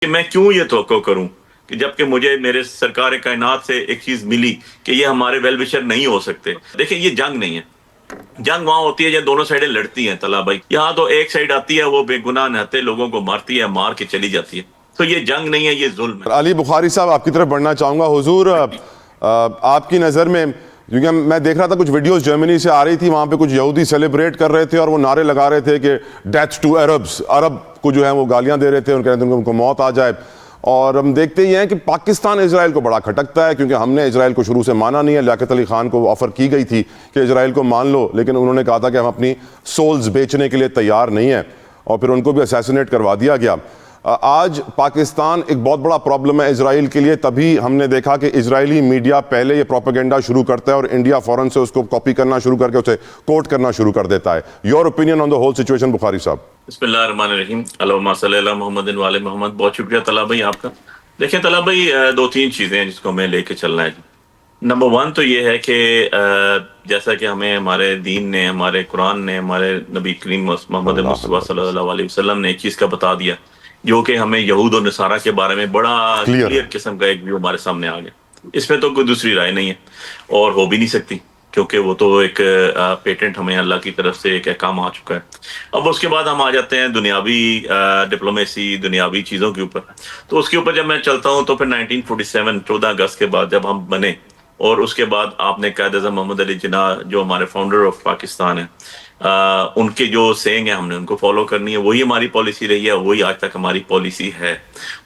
کہ میں کیوں یہ توقع کروں کہ جبکہ مجھے میرے سرکار کائنات سے ایک چیز ملی کہ یہ ہمارے ویل وشر نہیں ہو سکتے. دیکھیں یہ جنگ نہیں ہے. جنگ وہاں ہوتی ہے جب دونوں سائڈیں لڑتی ہیں طلحہ بھائی. یہاں تو ایک سائڈ آتی ہے وہ بے گناہ نہتے لوگوں کو مارتی ہے, مار کے چلی جاتی ہے. تو یہ جنگ نہیں ہے, یہ ظلم ہے. علی بخاری صاحب آپ کی طرف بڑھنا چاہوں گا. حضور آپ کی نظر میں, کیونکہ میں دیکھ رہا تھا کچھ ویڈیوز جرمنی سے آ رہی تھی, وہاں پہ کچھ یہودی سیلیبریٹ کر رہے تھے اور وہ نعرے لگا رہے تھے کہ ڈیتھ ٹو عربز, عرب کو جو ہے وہ گالیاں دے رہے تھے, ان کہتے ہیں ان کو موت آ جائے. اور ہم دیکھتے ہی ہیں کہ پاکستان اسرائیل کو بڑا کھٹکتا ہے, کیونکہ ہم نے اسرائیل کو شروع سے مانا نہیں ہے. لیاقت علی خان کو آفر کی گئی تھی کہ اسرائیل کو مان لو, لیکن انہوں نے کہا تھا کہ ہم اپنی سولز بیچنے کے لیے تیار نہیں ہیں, اور پھر ان کو بھی اسیسینیٹ کروا دیا گیا. آج پاکستان ایک بہت بڑا پرابلم ہے اسرائیل کے لیے. تبھی ہم نے دیکھا کہ اسرائیلی میڈیا پہلے یہ پروپیگنڈا شروع کرتا ہے اور انڈیا فوراً سے اس کو کاپی کرنا شروع کر کے اسے کوٹ کرنا شروع کر دیتا ہے. Your opinion on the whole situation Bukhari صاحب. بسم اللہ الرحمن الرحیم. اللہم صلی اللہ محمد وعلی محمد. بہت شکریہ طلحہ بھائی آپ کا. دیکھیں طلحہ بھائی, دو تین چیزیں ہیں جس کو ہمیں لے کے چلنا ہے. نمبر 1 تو یہ ہے کہ جیسا کہ ہمیں ہمارے دین نے, ہمارے قرآن نے, ہمارے نبی کریم محمد مصطفیٰ صلی اللہ علیہ وسلم نے ایک چیز کا بتا دیا, جو کہ ہمیں یہود اور نصارہ کے بارے میں بڑا کلیئر قسم کا ایک ویو ہمارے سامنے آ گیا. اس میں تو کوئی دوسری رائے نہیں ہے اور ہو بھی نہیں سکتی, کیونکہ وہ تو ایک پیٹنٹ ہمیں اللہ کی طرف سے ایک احکام آ چکا ہے. اب اس کے بعد ہم آ جاتے ہیں دنیاوی ڈپلومیسی, دنیاوی چیزوں کے اوپر. تو اس کے اوپر جب میں چلتا ہوں تو پھر 1947 14 اگست کے بعد جب ہم بنے, اور اس کے بعد آپ نے قائد اعظم محمد علی جناح جو ہمارے فاؤنڈر آف پاکستان ہیں, ان کے جو سینگ ہیں ہم نے ان کو فالو کرنی ہے. وہی ہماری پالیسی رہی ہے, وہی آج تک ہماری پالیسی ہے.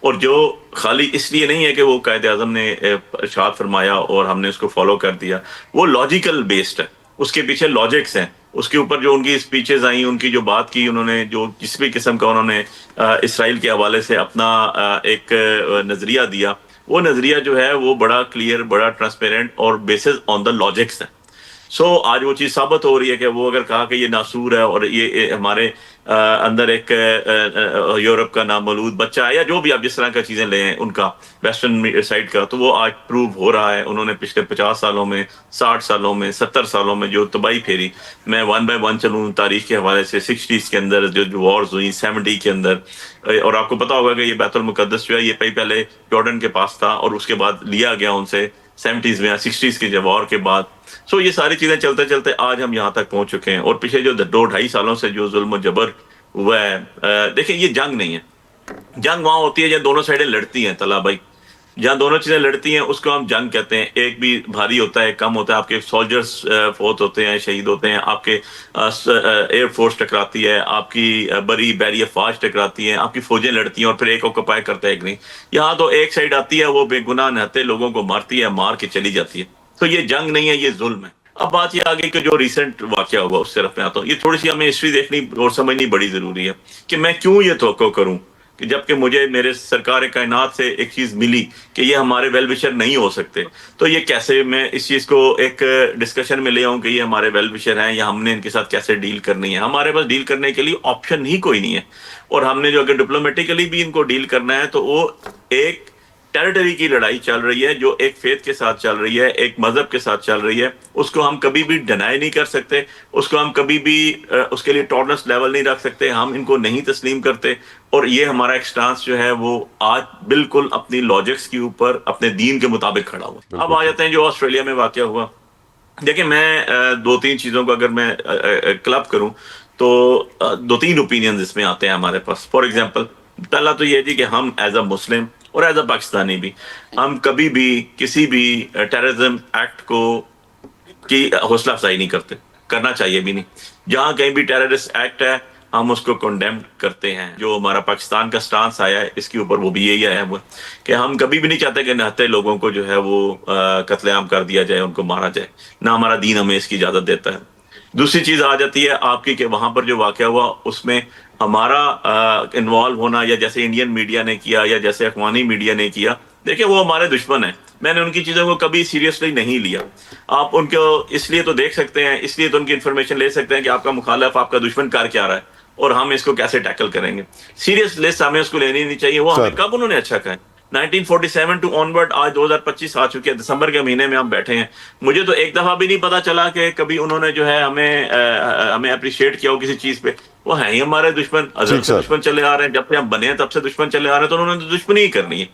اور جو خالی اس لیے نہیں ہے کہ وہ قائد اعظم نے ارشاد فرمایا اور ہم نے اس کو فالو کر دیا, وہ لاجیکل بیسڈ ہے, اس کے پیچھے لاجکس ہیں. اس کے اوپر جو ان کی اسپیچز آئیں, ان کی جو بات کی انہوں نے, جو جس بھی قسم کا انہوں نے اسرائیل کے حوالے سے اپنا ایک نظریہ دیا, وہ نظریہ جو ہے وہ بڑا کلیئر, بڑا ٹرانسپیرنٹ اور بیسز آن دا لاجکس ہے. سو آج وہ چیز ثابت ہو رہی ہے کہ وہ اگر کہا کہ یہ ناسور ہے اور یہ ہمارے اندر ایک یورپ کا نامولود بچہ ہے, یا جو بھی آپ جس طرح کا چیزیں لے ہیں ان کا ویسٹرن سائڈ کا, تو وہ آج پروو ہو رہا ہے. انہوں نے پچھلے 50 سالوں میں, 60 سالوں میں, 70 سالوں میں جو تباہی پھیری, میں 1 بائی 1 چلوں تاریخ کے حوالے سے. 60s کے اندر جو وارز ہوئی, 70 کے اندر, اور آپ کو پتا ہوگا کہ یہ بیت المقدس جو ہے یہ پہلے جارڈن کے پاس تھا اور اس کے بعد لیا گیا ان سے 70s میں, 60s کے جب وار کے بعد. سو یہ ساری چیزیں چلتے چلتے آج ہم یہاں تک پہنچ چکے ہیں. اور پیچھے جو 2-2.5 سالوں سے جو ظلم و جبر ہوا ہے, دیکھیں یہ جنگ نہیں ہے. جنگ وہاں ہوتی ہے جب دونوں سائڈیں لڑتی ہیں طلحہ بھائی. جہاں دونوں چیزیں لڑتی ہیں اس کو ہم جنگ کہتے ہیں. ایک بھی بھاری ہوتا ہے, ایک کم ہوتا ہے. آپ کے سولجرز فوت ہوتے ہیں, شہید ہوتے ہیں, آپ کے ایئر فورس ٹکراتی ہے, آپ کی بری بحری افواج ٹکراتی ہیں, آپ کی فوجیں لڑتی ہیں, اور پھر ایک آکوپائی کرتا ہے ایک نہیں. یہاں تو ایک سائڈ آتی ہے وہ بے گناہ نہتے لوگوں کو مارتی ہے, مار کے چلی جاتی ہے. تو یہ جنگ نہیں ہے, یہ ظلم ہے. اب بات یہ آگے کہ جو ریسنٹ واقعہ ہوا اس طرف میں آتا ہوں. یہ تھوڑی سی ہمیں ہسٹری دیکھنی اور سمجھنی بڑی ضروری ہے کہ میں کیوں یہ توقع کروں کہ جبکہ مجھے میرے سرکار کائنات سے ایک چیز ملی کہ یہ ہمارے ویل وشر نہیں ہو سکتے. تو یہ کیسے میں اس چیز کو ایک ڈسکشن میں لے آؤں کہ یہ ہمارے ویل وشر ہیں, یا ہم نے ان کے ساتھ کیسے ڈیل کرنی ہے. ہمارے پاس ڈیل کرنے کے لیے آپشن ہی کوئی نہیں ہے. اور ہم نے جو اگر ڈپلومیٹیکلی بھی ان کو ڈیل کرنا ہے تو وہ ایک ٹیریٹری کی لڑائی چل رہی ہے, جو ایک فیتھ کے ساتھ چل رہی ہے, ایک مذہب کے ساتھ چل رہی ہے. اس کو ہم کبھی بھی ڈینائی نہیں کر سکتے, اس کو ہم کبھی بھی اس کے لیے ٹالرنس لیول نہیں رکھ سکتے. ہم ان کو نہیں تسلیم کرتے, اور یہ ہمارا ایک سٹانس جو ہے وہ آج بالکل اپنی لاجکس کے اوپر اپنے دین کے مطابق کھڑا ہوا. اب آ جاتے ہیں جو آسٹریلیا میں واقعہ ہوا. دیکھیں میں 2-3 چیزوں کو اگر میں کلب کروں تو 2-3 اوپینینز اس میں آتے ہیں ہمارے پاس. فار ایگزامپل, پہلا تو یہ جی کہ ہم ایز اے مسلم اور ایز اے پاکستانی بھی, ہم کبھی بھی کسی بھی ٹیررزم ایکٹ کو کی حوصلہ افزائی نہیں کرتے, کرنا چاہیے بھی نہیں. جہاں کہیں بھی ٹیررسٹ ایکٹ ہے ہم اس کو کنڈیم کرتے ہیں. جو ہمارا پاکستان کا سٹانس آیا ہے اس کے اوپر وہ بھی یہی آیا ہے کہ ہم کبھی بھی نہیں چاہتے کہ نہتے لوگوں کو جو ہے وہ قتل عام کر دیا جائے, ان کو مارا جائے. نہ ہمارا دین ہمیں اس کی اجازت دیتا ہے. دوسری چیز آ جاتی ہے آپ کی کہ وہاں پر جو واقعہ ہوا اس میں ہمارا انوالو ہونا, یا جیسے انڈین میڈیا نے کیا یا جیسے اخوانی میڈیا نے کیا. دیکھیں وہ ہمارے دشمن ہیں, میں نے ان کی چیزوں کو کبھی سیریسلی نہیں لیا. آپ ان کو اس لیے تو دیکھ سکتے ہیں, اس لیے تو ان کی انفارمیشن لے سکتے ہیں کہ آپ کا مخالف, آپ کا دشمن کر کیا رہا ہے اور ہم اس کو کیسے ٹیکل کریں گے. سیریس لسٹ ہمیں اس کو لینی نہیں چاہیے. وہ ہمیں کب انہوں نے اچھا کہا, 1947 ٹو آن ورڈ, آج 2025 آ چکے ہیں, دسمبر کے مہینے میں ہم بیٹھے ہیں. مجھے تو ایک دفعہ بھی نہیں پتا چلا کہ کبھی انہوں نے جو ہے ہمیں اپریشیٹ کیا ہو کسی چیز پہ. وہ ہیں ہی ہمارے دشمن، ازل سے دشمن چلے آ رہے ہیں، جب سے ہم بنے ہیں تب سے دشمن چلے آ رہے ہیں، تو انہوں نے تو دشمنی ہی کرنی ہے.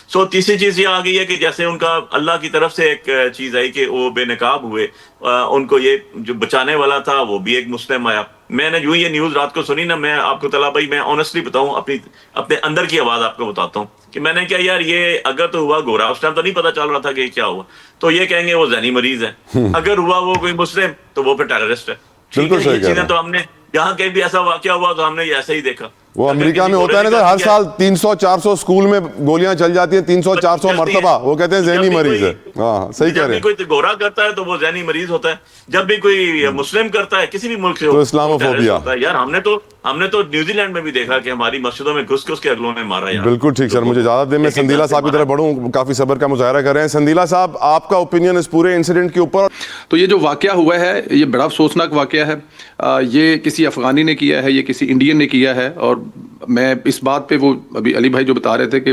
سو تیسری چیز یہ آ گئی ہے کہ جیسے ان کا اللہ کی طرف سے ایک چیز آئی کہ وہ بے نقاب ہوئے، ان کو یہ جو بچانے والا تھا وہ بھی ایک مسلم آیا. میں نے جو یہ نیوز رات کو سنی نا، میں آپ کو طلحہ بھائی میں آنیسٹلی بتاؤں، اپنے اندر کی آواز آپ کو بتاتا ہوں کہ میں نے کیا یار یہ اگر تو ہوا گورا، اس ٹائم تو نہیں پتا چل رہا تھا کہ کیا ہوا، تو یہ کہیں گے وہ ذہنی مریض ہے. اگر ہوا وہ کوئی مسلم تو وہ پھر ٹیررسٹ ہے. ٹھیک ہے، یہ چیزیں تو ہم نے جہاں کہیں بھی ایسا واقعہ ہوا تو ہم نے ایسا ہی دیکھا. وہ امریکہ میں ہوتا ہے نا، ہر سال 300-400 اسکول میں گولیاں چل جاتی ہیں، 300-400 مرتبہ. وہ کہتے ہیں ذہنی مریض ہے. ہاں صحیح کہہ رہے ہیں. جب بھی کوئی گورا کرتا ہے تو وہ ذہنی مریض ہوتا ہے، جب بھی کوئی مسلم کرتا ہے کسی بھی ملک سے تو اسلاموفوبیا ہوتا ہے. یار ہم نے تو نیوزی لینڈ میں بھی دیکھا کہ ہماری مسجدوں میں گھس کے اگلوں نے مارا. یار بالکل ٹھیک سر، مجھے اجازت دیں، میں سندیلا صاحب کی طرف بڑھوں، کافی صبر کا مظاہرہ کر رہے ہیں. سندیلا صاحب، آپ کا اوپینین اس پورے انسیڈنٹ کے اوپر؟ تو یہ جو واقعہ ہوا ہے یہ بڑا افسوسناک واقعہ ہے. یہ کسی افغانی نے کیا ہے، یہ کسی انڈین نے کیا ہے. اور میں اس بات پہ، وہ ابھی علی بھائی جو بتا رہے تھے کہ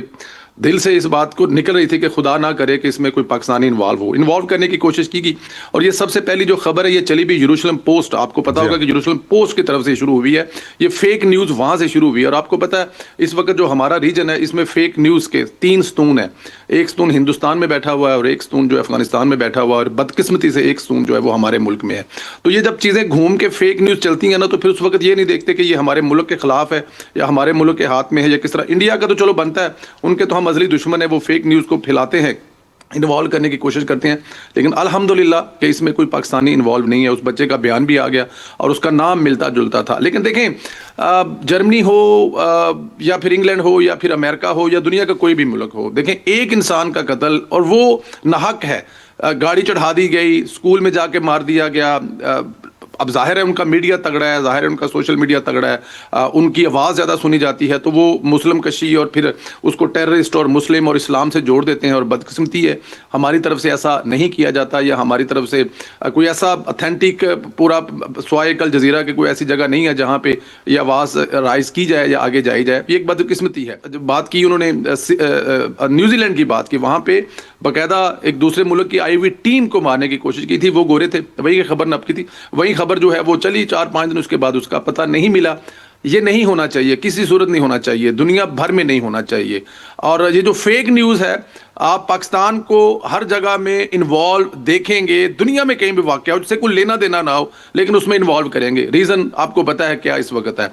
دل سے اس بات کو نکل رہی تھی کہ خدا نہ کرے کہ اس میں کوئی پاکستانی انوالو کرنے کی کوشش کی گئی. اور یہ سب سے پہلی جو خبر ہے یہ چلی بھی یروشلم پوسٹ. آپ کو پتا ہوگا کہ یروشلم پوسٹ کی طرف سے شروع ہوئی ہے. یہ فیک نیوز وہاں سے شروع ہوئی ہے. اور آپ کو پتا ہے اس وقت جو ہمارا ریجن ہے اس میں فیک نیوز کے 3 ستون ہیں. ایک ستون ہندوستان میں بیٹھا ہوا ہے، اور ایک ستون جو ہے افغانستان میں بیٹھا ہوا ہے، اور بدقسمتی سے ایک ستون جو ہے وہ ہمارے ملک میں ہے. تو یہ جب چیزیں گھوم کے فیک نیوز چلتی ہیں نا، تو پھر اس وقت یہ نہیں دیکھتے کہ یہ ہمارے ملک کے خلاف ہے یا ہمارے ملک کے ہاتھ میں ہے یا کس طرح. انڈیا کا تو چلو بنتا ہے، ان کے تو ہم ازلی دشمن ہیں، وہ فیک نیوز کو پھیلاتے ہیں، انوالو کرنے کی کوشش کرتے ہیں. لیکن الحمدللہ کہ اس میں کوئی پاکستانی انوالو نہیں ہے. اس بچے کا بیان بھی آ گیا اور اس کا نام ملتا جلتا تھا. لیکن دیکھیں، جرمنی ہو یا پھر انگلینڈ ہو یا پھر امریکہ ہو یا دنیا کا کوئی بھی ملک ہو، دیکھیں ایک انسان کا قتل اور وہ ناحق ہے. گاڑی چڑھا دی گئی، اسکول میں جا کے مار دیا گیا. اب ظاہر ہے ان کا میڈیا تگڑا ہے، ظاہر ہے ان کا سوشل میڈیا تگڑا ہے، ان کی آواز زیادہ سنی جاتی ہے، تو وہ مسلم کشی اور پھر اس کو ٹیررسٹ اور مسلم اور اسلام سے جوڑ دیتے ہیں. اور بدقسمتی ہے ہماری طرف سے ایسا نہیں کیا جاتا، یا ہماری طرف سے کوئی ایسا اتھینٹک پورا سوائے کل جزیرہ کے کوئی ایسی جگہ نہیں ہے جہاں پہ یہ آواز رائز کی جائے یا آگے جائی جائے. یہ ایک بدقسمتی ہے. بات کی انہوں نے نیوزی لینڈ کی بات کی، وہاں پہ باقاعدہ ایک دوسرے ملک کی آئی ہوئی ٹیم کو مارنے کی کوشش کی تھی. وہ گورے تھے، وہی خبر نپ کی تھی، وہی خبر جو ہے وہ چلی 4-5 دن، اس کے بعد اس کا پتہ نہیں ملا. یہ نہیں ہونا چاہیے، کسی صورت نہیں ہونا چاہیے، دنیا بھر میں نہیں ہونا چاہیے. اور یہ جو فیک نیوز ہے، آپ پاکستان کو ہر جگہ میں انوالو دیکھیں گے، دنیا میں کہیں بھی واقع ہو جس سے کوئی لینا دینا نہ ہو لیکن اس میں انوالو کریں گے. ریزن آپ کو پتا ہے کیا اس وقت ہے.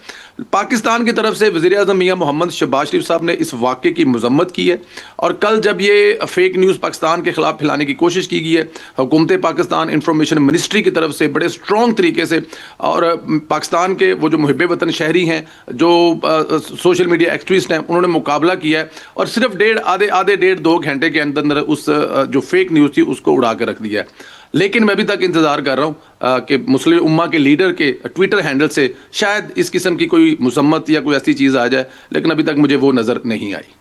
پاکستان کی طرف سے وزیر اعظم میاں محمد شہباز شریف صاحب نے اس واقعے کی مذمت کی ہے. اور کل جب یہ فیک نیوز پاکستان کے خلاف پھیلانے کی کوشش کی گئی ہے، حکومت پاکستان انفارمیشن منسٹری کی طرف سے بڑے اسٹرانگ طریقے سے، اور پاکستان کے وہ جو محب وطن شہری ہیں، جو سوشل میڈیا ایکٹیوسٹ ہیں، انہوں نے مقابلہ کیا ہے اور صرف آدھے 1.5-2 گھنٹے کے اندر اس جو فیک نیوز تھی اس کو اڑا کے رکھ دیا ہے. لیکن میں ابھی تک انتظار کر رہا ہوں کہ مسلم امہ کے لیڈر کے ٹویٹر ہینڈل سے شاید اس قسم کی کوئی مذمت یا کوئی ایسی چیز آ جائے، لیکن ابھی تک مجھے وہ نظر نہیں آئی.